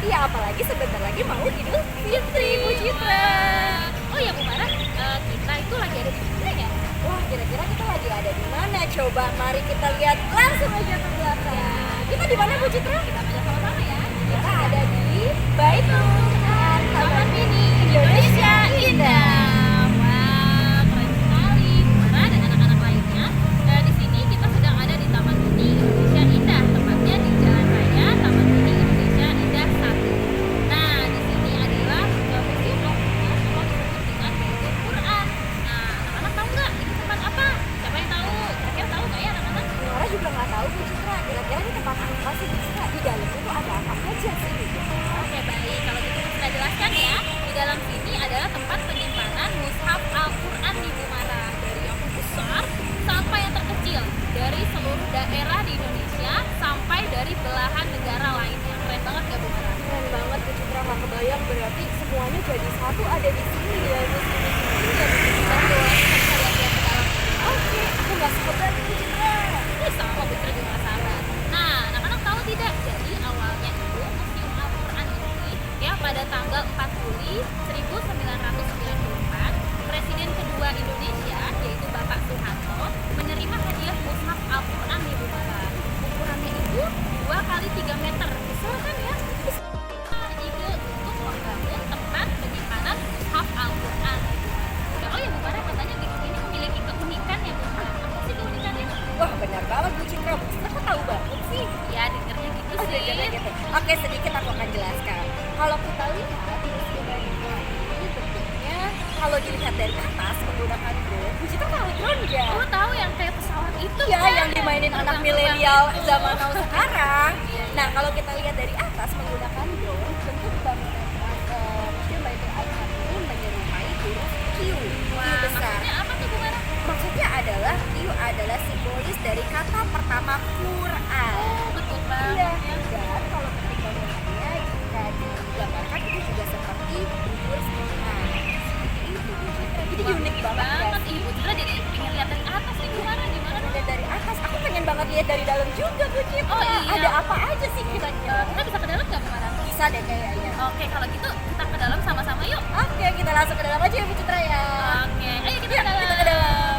Iya, apalagi sebentar lagi mau Idul Fitri, Bu Citra. Oh ya Bu Mara, kita itu lagi ada di mana ya? Wah, kira-kira kita lagi ada di mana? Coba mari kita lihat langsung aja ke belakang. Kita di mana, Bu Citra? Kita baca sama-sama ya. Kita ada di Baitul Quran Taman Mini Indonesia Indah. Wah, keren sekali Bu Mara dan anak-anak lainnya. Di sini kita sedang ada di Taman Mini Indonesia Indah, tepatnya di Jalan Raya Taman Mini Indonesia Indah 1. Nah, di sini adalah museum Al-Quran atau disebut dengan Baitul Quran. Nah, anak-anak tahu nggak ini tempat apa? Siapa yang tahu? Kira-kira tahu nggak ya anak-anak? Nora juga nggak tahu, Bu Citra. Kira-kira ini tempat apa sih, Bu Citra? Di dalam itu ada apa aja sih, Bu Citra? Oke baik, kalau gitu kita jelaskan ya. Di dalam sini adalah tempat penyimpanan mushaf Al-Quran di Bu Mara, dari yang besar sampai yang terkecil, dari seluruh daerah di Indonesia sampai dari belahan negara lainnya. Keren banget gak Bu Mara? Keren banget, Bu Citra. Nggak kebayang berarti semuanya jadi satu ada di sini ya, Bu Citra. Betul, kita bisa lihat-lihat ke dalam. Oke, aku nggak sabar, Bu Citra. Ini sama Bu Citra juga nggak sabar. Nah, anak-anak tahu tidak? Jadi awalnya itu Museum Al-Quran ini ya pada tanggal 4 Juli 1994, Presiden kedua Indonesia yaitu Bapak Soeharto menerima hadiah mushaf Al-Quran di Bu Mara. Ukurannya itu 2 kali 3 meter. Besar kan ya? Ide untuk membangun tempat penyimpanan mushaf Al-Quran. Oh ya Bu Mara, katanya di sini memiliki keunikan ya Bu Mara. Apa sih keunikannya? Wah, benar banget, Bu Citra. Bu Citra kok tahu banget sih? Ya dengernya gitu Oh, sih. gitu. Oke, sedikit aku akan jelaskan. Kalau kita lihat di museum Baitul ini bentuknya, kalau dilihat dari atas menggunakan drone, Bu Citra tahu drone nggak? Lu tahu yang kayak pesawat itu Ya, kan? yang dimainin anak Terbang-terbang milenial gitu. zaman now sekarang. Iya, iya. Nah, kalau kita lihat dari atas menggunakan drone, bentuk bangunan museum Baitul Quran ini menyerupai huruf Q, Q Wah, besar. maksudnya apa tuh Bu Mara? Maksudnya adalah Q adalah simbolis dari kata pertama Quran. Oh, betul Iya, banget ya. dan kalau bentuk bangunannya jika digambarkan itu juga seperti bubur Quran. Seperti itu, Bu Citra. Jadi unik banget kan? Banget, Ibu Citra jadi pengen lihat dari atas nih Bu Mara, gimana dong? Lihat dari atas, aku pengen banget lihat dari dalam juga, Bu Citra. Oh, iya. Ada apa aja sih kira-kira? Kita bisa ke dalam nggak Bu Mara? Bisa deh kayaknya. Oke, kalau gitu kita ke dalam sama-sama yuk. Oke, kita langsung ke dalam aja ya, Bu Citra ya. Oke, ayo kita Yuk, ke dalam. kita ke dalam.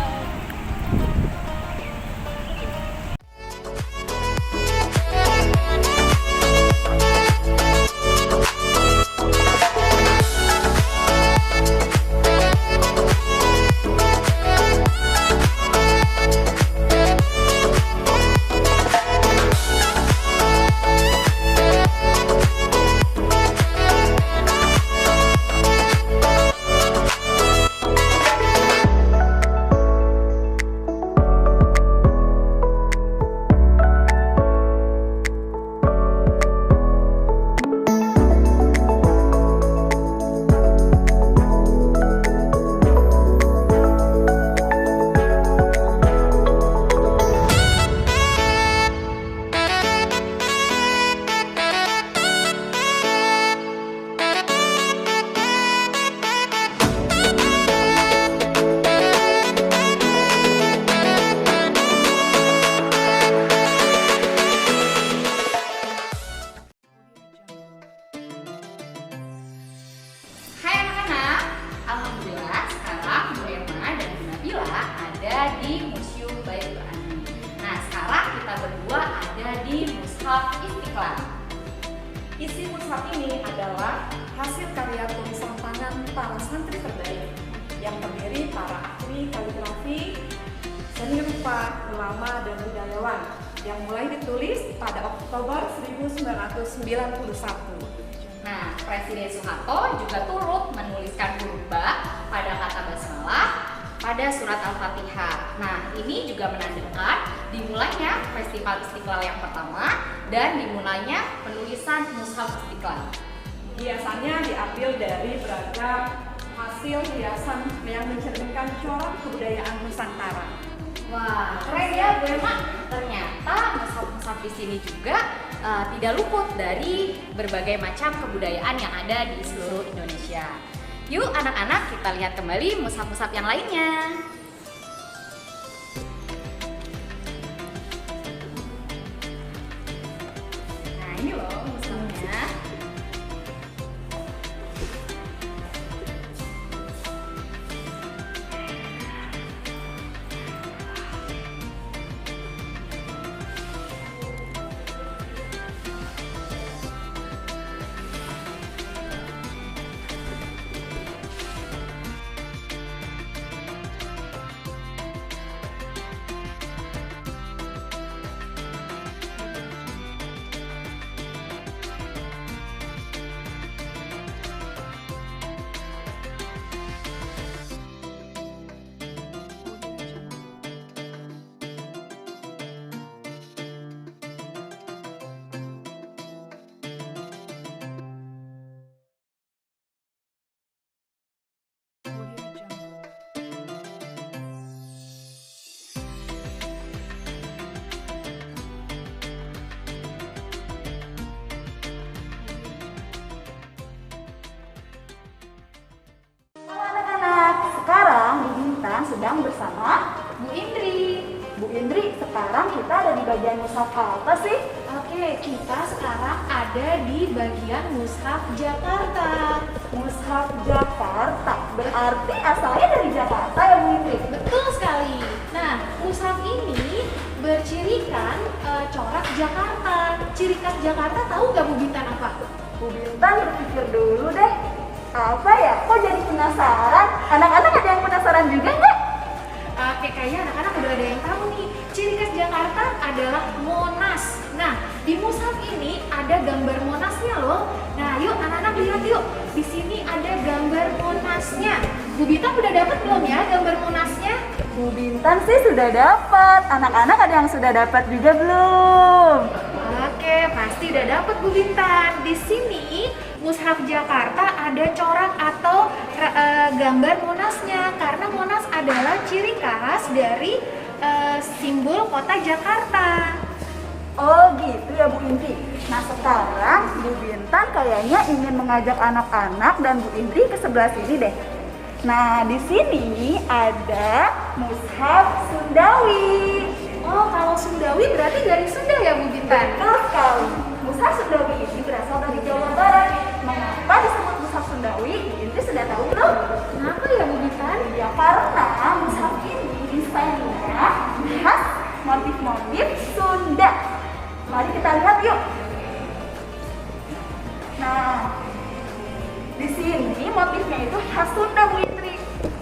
Hai anak-anak, alhamdulillah sekarang Bu Emma dan Bu Nabila ada di Museum Baitul Quran. Nah sekarang kita berdua ada di Mushaf Istiqlal. Isi mushaf ini adalah hasil karya tulisan tangan para santri terbaik yang terdiri para ahli kaligrafi, seni rupa, ulama, dan budayawan yang mulai ditulis pada Oktober 1991. Nah Presiden Soeharto juga turut menuliskan huruf ba pada kata basmalah pada surat Al-Fatihah. Nah ini juga menandakan dimulainya Festival Istiqlal yang pertama dan dimulainya penulisan Mushaf Istiqlal. Biasanya diambil dari beragam hasil hiasan yang mencerminkan corak kebudayaan Nusantara. Wah, keren ya Bu Emma. Ternyata mushaf-mushaf di sini juga tidak luput dari berbagai macam kebudayaan yang ada di seluruh Indonesia. Yuk anak-anak kita lihat kembali mushaf-mushaf yang lainnya. Nah ini loh mushafnya. bagian mushaf apa sih? Oke, kita sekarang ada di bagian Mushaf Jakarta. Mushaf Jakarta, berarti asalnya dari Jakarta ya Bu Indri? Betul sekali. Nah, mushaf ini bercirikan corak Jakarta. Ciri khas Jakarta tahu nggak Bu Bintan apa? Bu Bintan berpikir dulu deh. Apa ya? Kok jadi penasaran? Anak-anak ada yang penasaran juga nggak? Oke, kayaknya anak-anak udah ada yang tahu nih. Ciri khas Jakarta adalah Monas. Nah, di mushaf ini ada gambar Monasnya loh. Nah, yuk anak-anak lihat yuk. Di sini ada gambar Monasnya. Bu Bintan udah dapat belum ya gambar Monasnya? Bu Bintan sih sudah dapat. Anak-anak ada yang sudah dapat juga belum? Oke, pasti udah dapat Bu Bintan. Di sini Mushaf Jakarta ada corak atau gambar Monasnya karena Monas adalah ciri khas dari simbol kota Jakarta. Oh gitu ya Bu Indri. Nah sekarang Bu Bintan kayaknya ingin mengajak anak-anak dan Bu Indri ke sebelah sini deh. Nah di sini ada mushaf Sundawi. Oh, kalau Sundawi berarti dari Sunda ya Bu Bintan? Betul sekali. Mushaf Sundawi ini berasal dari Jawa Barat. Mengapa disebut mushaf Sundawi? Bu Indri sudah tahu belum? Kenapa ya Bu Bintan? Ya karena mushaf ini desainnya khas motif-motif Sunda. Mari kita lihat yuk. Nah, di sini motifnya itu khas Sunda Bu Indri.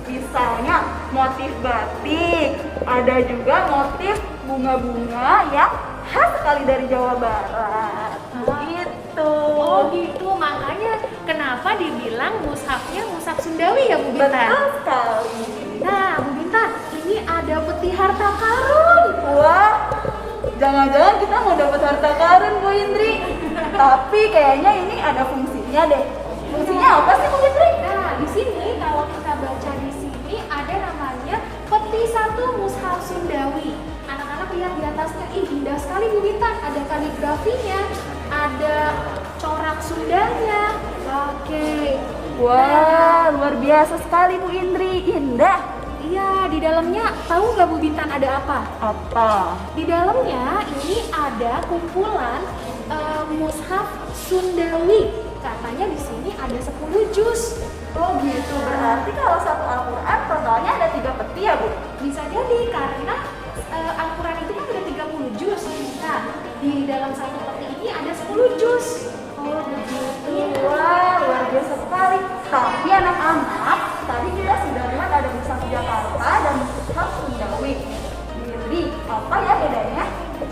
Misalnya motif batik, ada juga motif bunga-bunga yang khas sekali dari Jawa Barat. Gitu. Oh gitu, makanya kenapa dibilang mushafnya mushaf Sundawi ya Bu Bintan? Betul sekali. Nah Bu Bintan, ini ada peti harta karun. Wah, jangan-jangan kita mau dapat harta karun Bu Indri. Tapi kayaknya ini ada fungsinya deh. Fungsinya apa sih Bu Indri? Nah di sini kalau kita baca di sini ada namanya peti satu mushaf Sundawi. Anak-anak lihat di atasnya, ih indah sekali Bu Bintan. Ada kaligrafinya, ada corak Sundanya. Oke. Wah, luar biasa sekali Bu Indri. Indah. Iya, di dalamnya tahu nggak Bu Bintan ada apa? Apa? Di dalamnya ini ada kumpulan mushaf Sundawi. Katanya di sini ada 10 juz. Oh gitu, berarti kalau satu Al-Quran totalnya ada 3 peti ya Bu? Bisa jadi karena Al-Quran itu kan ada 30 juz. Nah, di dalam satu peti ini ada 10 juz. Oh begitu. Wah, luar biasa sekali. Tapi anak-anak, tadi kita sudah lihat ada mushaf Jakarta dan mushaf Sundawi. Jadi, apa ya bedanya?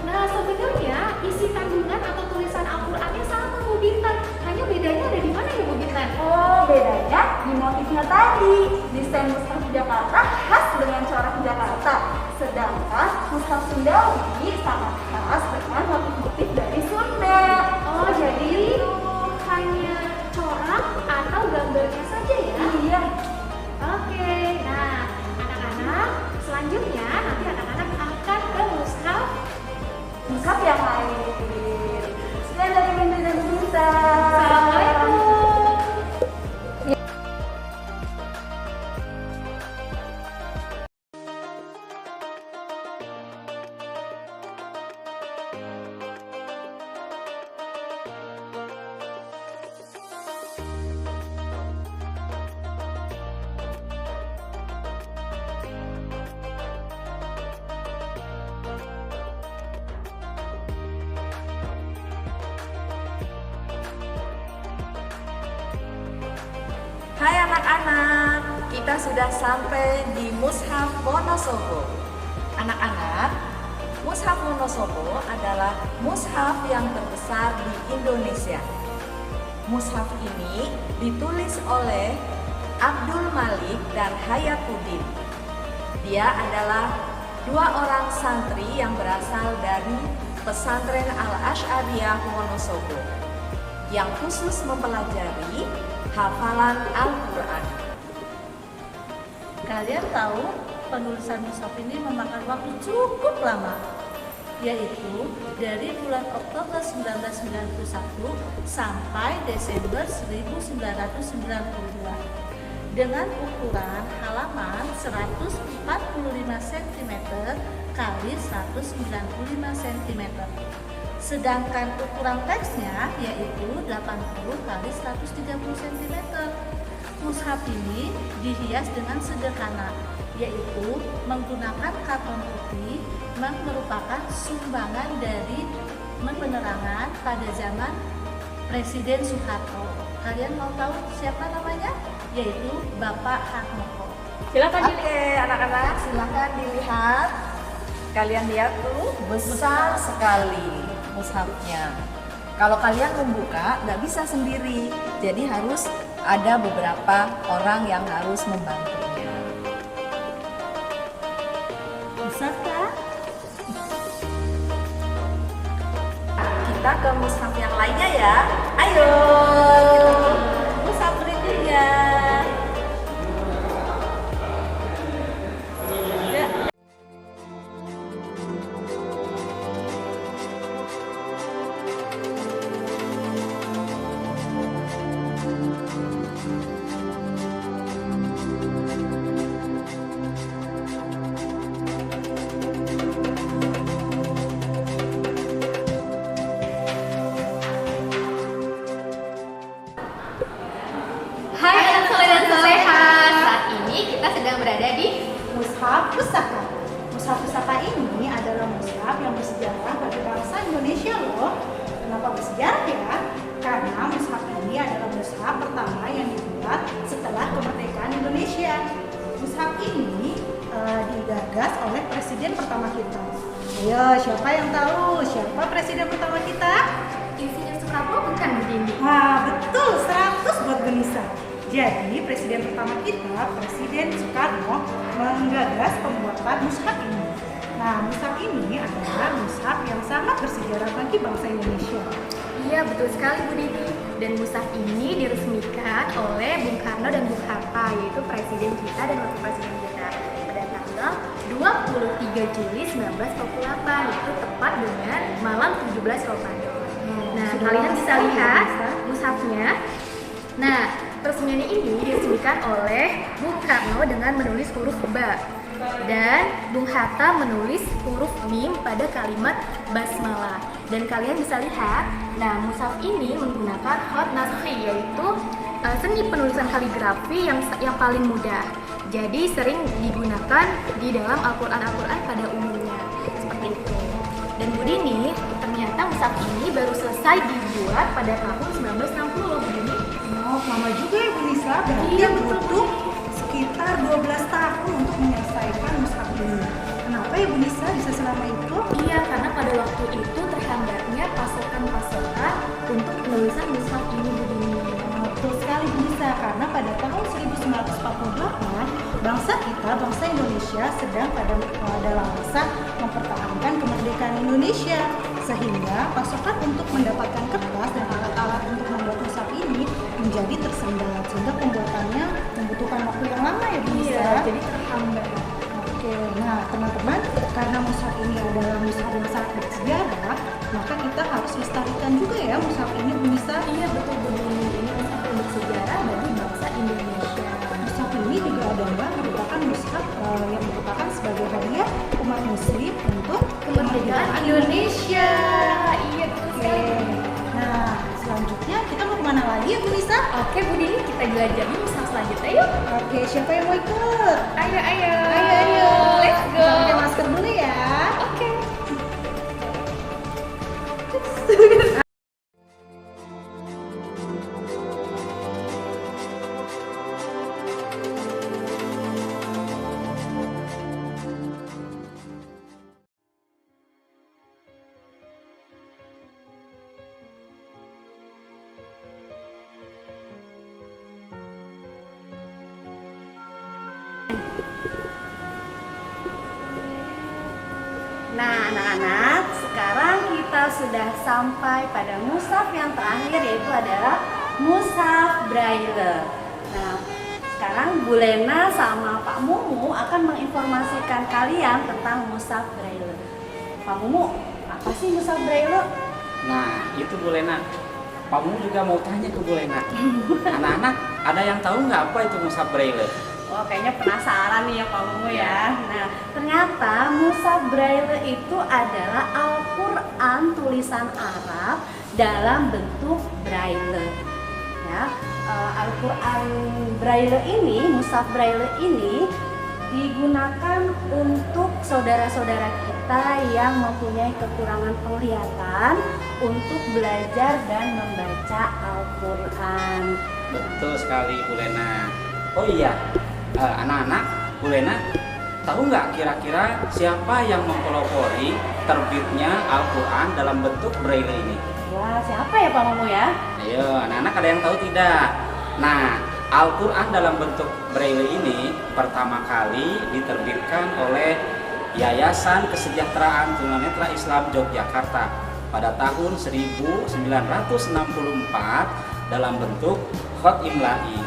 Nah, sebenarnya isi kandungan atau tulisan Al-Qurannya sama Bu Bintan. Hanya bedanya ada di mana ya Bu Bintan? Oh, bedanya di motifnya tadi. Desain mushaf Jakarta khas dengan corak Jakarta. Sedangkan mushaf Sundawi sangat khas dengan motif-motif dari Sunda. Oh, jadi hanya corak atau gambarnya saja ya? Iya. Oke, nah anak-anak selanjutnya nanti anak-anak akan ke mushaf. Mushaf yang lain. Sekian dari Bunda dan Bisa. Assalamualaikum. Hai anak-anak, kita sudah sampai di Mushaf Wonosobo. Anak-anak, Mushaf Wonosobo adalah mushaf yang terbesar di Indonesia. Mushaf ini ditulis oleh Abdul Malik dan Hayatuddin. Dia adalah 2 orang santri yang berasal dari Pesantren Al-Asy'ariyah Wonosobo yang khusus mempelajari hafalan Al-Quran. Kalian tahu penulisan mushaf ini memakan waktu cukup lama, yaitu dari bulan Oktober 1991 sampai Desember 1992 dengan ukuran halaman 145 cm kali 195 cm. Sedangkan ukuran teksnya yaitu 80 kali 130 cm. Mushaf ini dihias dengan sederhana, yaitu menggunakan karton putih yang merupakan sumbangan dari penerangan pada zaman Presiden Soeharto. Kalian mau tahu siapa namanya? Yaitu Bapak Harmoko. Silakan Oke, anak-anak silakan dilihat. Kalian lihat tuh, besar sekali mushafnya. Kalau kalian membuka, nggak bisa sendiri. Jadi harus ada beberapa orang yang harus membantunya. Besar kan? Kita ke mushaf yang lainnya ya. Ayo. Mushaf berikutnya. Hai anak soleh dan solehat, saat ini kita sedang berada di Mushaf Pusaka. Mushaf Pusaka ini adalah mushaf yang bersejarah bagi bangsa Indonesia loh. Kenapa bersejarah ya? Karena mushaf ini adalah mushaf pertama yang dibuat setelah kemerdekaan Indonesia. Mushaf ini digagas oleh presiden pertama kita. Ayo, siapa yang tahu siapa presiden pertama kita? Insinyur Soekarno bukan begini. Wah, betul, 100 buat Genisa. Jadi, presiden pertama kita, Presiden Soekarno, menggagas pembuatan mushaf ini. Nah, mushaf ini adalah mushaf yang sangat bersejarah bagi bangsa Indonesia. Iya, betul sekali Bu Dini. Dan mushaf ini diresmikan oleh Bung Karno dan Bung Hatta, yaitu presiden kita dan wakil presiden kita pada tanggal 23 Juli 1948, itu tepat dengan malam 17 Ramadan. Nah, sudah kalian lama bisa sekali ya, lihat Nisa. mushafnya. Nah, peresmian ini diresmikan oleh Bung Karno dengan menulis huruf ba dan Bung Hatta menulis huruf mim pada kalimat basmalah. Dan kalian bisa lihat, nah mushaf ini menggunakan khat nasri, yaitu seni penulisan kaligrafi yang paling mudah. Jadi sering digunakan di dalam Al-Quran pada umumnya seperti itu. Dan Bu Dini, ternyata mushaf ini baru selesai dibuat pada tahun 1960 Bu Dini. Oh, lama juga ya Bu Nisa, berarti Iya, betul, butuh sekitar 12 tahun untuk menyelesaikan mushaf ini. Kenapa ya Bu Nisa bisa selama itu? Iya, karena pada waktu itu terhambatnya pasokan untuk penulisan mushaf ini Bu Dini. Betul sekali Bu Nisa, karena pada tahun 1948 bangsa kita, bangsa Indonesia sedang dalam masa mempertahankan kemerdekaan Indonesia, sehingga pasokan untuk mendapatkan kertas dan alat-alat untuk membuat mushaf ini menjadi tersendat, sehingga pembuatannya membutuhkan waktu yang lama ya Bu Nisa. Iya, jadi terhambat. Oke, nah teman-teman, karena mushaf ini adalah mushaf yang sangat bersejarah, maka kita harus lestarikan juga ya mushaf ini Bu Nisa. Iya, betul Bu Dini. Ini mushaf yang bersejarah bagi bangsa Indonesia. Mushaf ini juga adalah merupakan mushaf yang merupakan sebagai hadiah umat muslim untuk Kemerdekaan Indonesia. Iya, betul Oke, sekali. nah selanjutnya kita mau kemana lagi ya Bu Nisa? Oke Bu Dini, kita jelajahi mushaf selanjutnya yuk. Oke, siapa yang mau ikut? Ayo, ayo. Ayo, Let's go. pakai masker dulu ya. Oke. Nah, anak-anak, sekarang kita sudah sampai pada mushaf yang terakhir, yaitu adalah mushaf Braille. Nah, sekarang Bu Lena sama Pak Mumu akan menginformasikan kalian tentang mushaf Braille. Pak Mumu, apa sih mushaf Braille? Nah, itu Bu Lena. Pak Mu juga mau tanya ke Bu Lena. Anak-anak, ada yang tahu nggak apa itu mushaf Braille? Oh, kayaknya penasaran nih ya Pak Mumu ya. Nah, ternyata mushaf Braille itu adalah Al-Quran tulisan Arab dalam bentuk Braille. Ya, Al-Quran Braille ini, mushaf Braille ini digunakan untuk saudara-saudara kita yang mempunyai kekurangan penglihatan untuk belajar dan membaca Al-Quran. Betul sekali Bu Lena. Oh iya, anak-anak, Bu Lena, tahu nggak kira-kira siapa yang mempelopori terbitnya Al-Quran dalam bentuk Braille ini? Wah, siapa ya Pak Mumu ya? Ayo, anak-anak ada yang tahu tidak? Nah, Al-Quran dalam bentuk Braille ini pertama kali diterbitkan oleh Yayasan Kesejahteraan Tunanetra Islam Yogyakarta pada tahun 1964 dalam bentuk Khot Imla'i.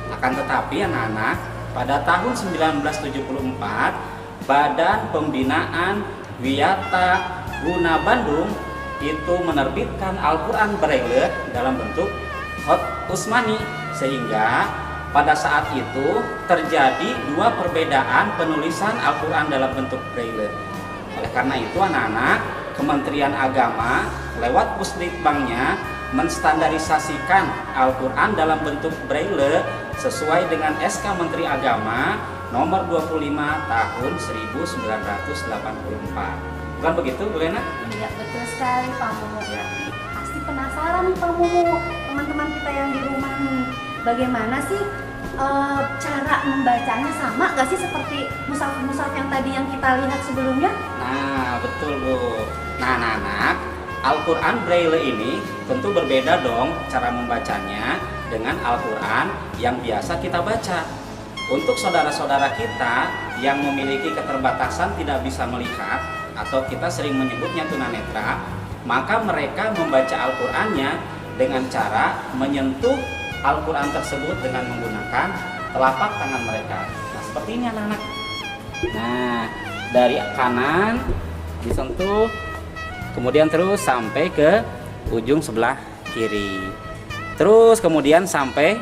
Akan tetapi anak-anak, pada tahun 1974 Badan Pembinaan Wiyata Guna Bandung itu menerbitkan Al-Quran Braille dalam bentuk Khot Usmani, sehingga pada saat itu terjadi dua perbedaan penulisan Al-Quran dalam bentuk Braille. Oleh karena itu anak-anak, Kementerian Agama lewat Pusdikbangnya menstandarisasikan Al-Quran dalam bentuk Braille sesuai dengan SK Menteri Agama nomor 25 tahun 1984. Bukan begitu Bu Lena? Iya, betul sekali Pak Mumu. Pasti penasaran nih Pak Mumu, teman-teman kita yang di rumah nih, bagaimana sih cara membacanya, sama gak sih seperti mushaf-mushaf yang tadi yang kita lihat sebelumnya? Nah, betul Bu. Nah, anak-anak, Al-Quran Braille ini tentu berbeda dong cara membacanya dengan Al-Quran yang biasa kita baca. Untuk saudara-saudara kita yang memiliki keterbatasan tidak bisa melihat atau kita sering menyebutnya tunanetra, maka mereka membaca Al-Qurannya dengan cara menyentuh Al-Quran tersebut dengan menggunakan telapak tangan mereka. Nah, seperti ini anak-anak. Nah, dari kanan disentuh, kemudian terus sampai ke ujung sebelah kiri, terus kemudian sampai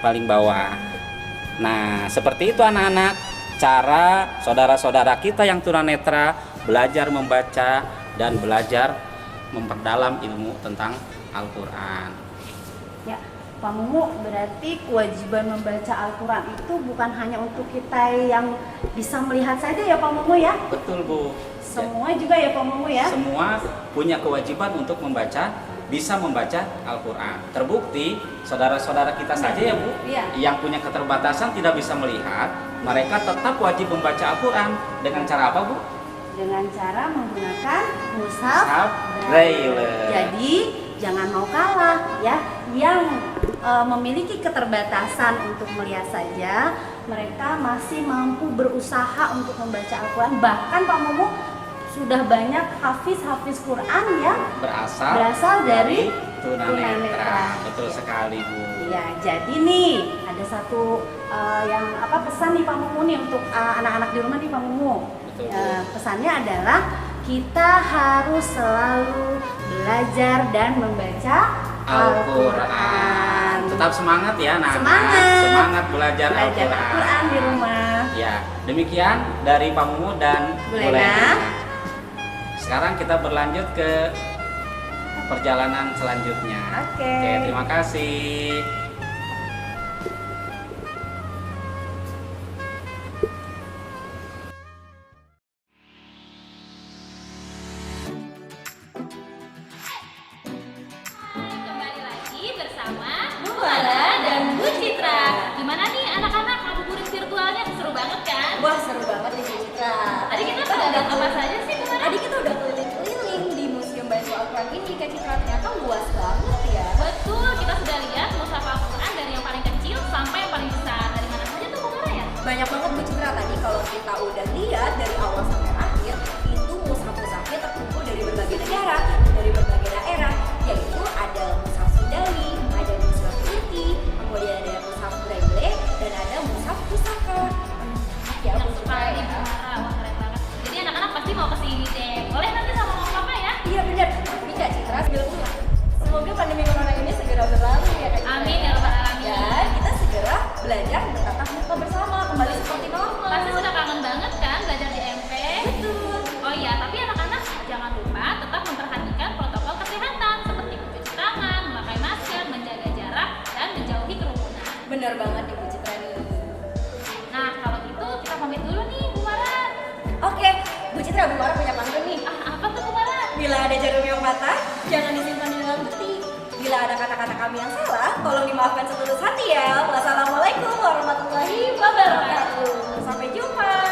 paling bawah. Nah, seperti itu anak-anak, cara saudara-saudara kita yang tunanetra belajar membaca dan belajar memperdalam ilmu tentang Al-Quran. Ya, Pak Mumu, berarti kewajiban membaca Al-Quran itu bukan hanya untuk kita yang bisa melihat saja ya Pak Mumu ya? Betul Bu. Semua juga ya Pak Mumu ya? Semua punya kewajiban untuk bisa membaca Al-Quran. Terbukti saudara-saudara kita saja ya Bu, yang punya keterbatasan tidak bisa melihat, mereka tetap wajib membaca Al-Quran. Dengan cara apa Bu? Dengan cara menggunakan mushaf Braille. Jadi jangan mau kalah ya, yang memiliki keterbatasan untuk melihat saja, mereka masih mampu berusaha untuk membaca Al-Quran. Bahkan Pak Mumu, sudah banyak hafiz Quran yang berasal dari tunanetra. Betul sekali Bu. Ya, jadi nih ada satu pesan nih Pak Mumu nih untuk anak-anak di rumah nih Pak Mumu. Pesannya adalah kita harus selalu belajar dan membaca Al-Quran. Tetap semangat ya anak-anak. Semangat belajar Al-Quran di rumah. Ya, demikian dari Pak Mumu dan Bu Lena. Sekarang kita berlanjut ke perjalanan selanjutnya. Oke, terima kasih. Kembali lagi bersama Bu Lara dan Bu Citra. Gimana nih anak-anak, ngabuburit virtualnya seru banget kan? Wah, seru banget nih Bu Citra. Tadi kita pada lihat apa saja sih Bu Lara? Tadi kita udah keliling-keliling di Museum Baca Al-Quran ini, Kak Citra, ternyata luas banget ya. Betul, kita sudah lihat mushaf Al-Quran dari yang paling kecil sampai yang paling besar. Dari mana saja tuh Bu Lara ya? Banyak banget Bu Citra. Tadi kalau kita udah lihat dari awal sampai akhir, itu mushaf-mushafnya terkumpul dari berbagai negara, dari berbagai daerah, yaitu ada mushaf Sundali, ada mushaf Turki, kemudian ada mushaf Braille, dan ada mushaf pusaka. Ya, Banyak Bu Citra sekali ya. Bu Lara, wah keren banget. Jadi anak-anak pasti mau kesini deh. Boleh nanti sama mama papa ya? Iya benar. Tapi Kak Citra, sebelumnya Apabila ada kata-kata kami yang salah, tolong dimaafkan setulus hati ya. Wassalamualaikum warahmatullahi wabarakatuh. Sampai jumpa.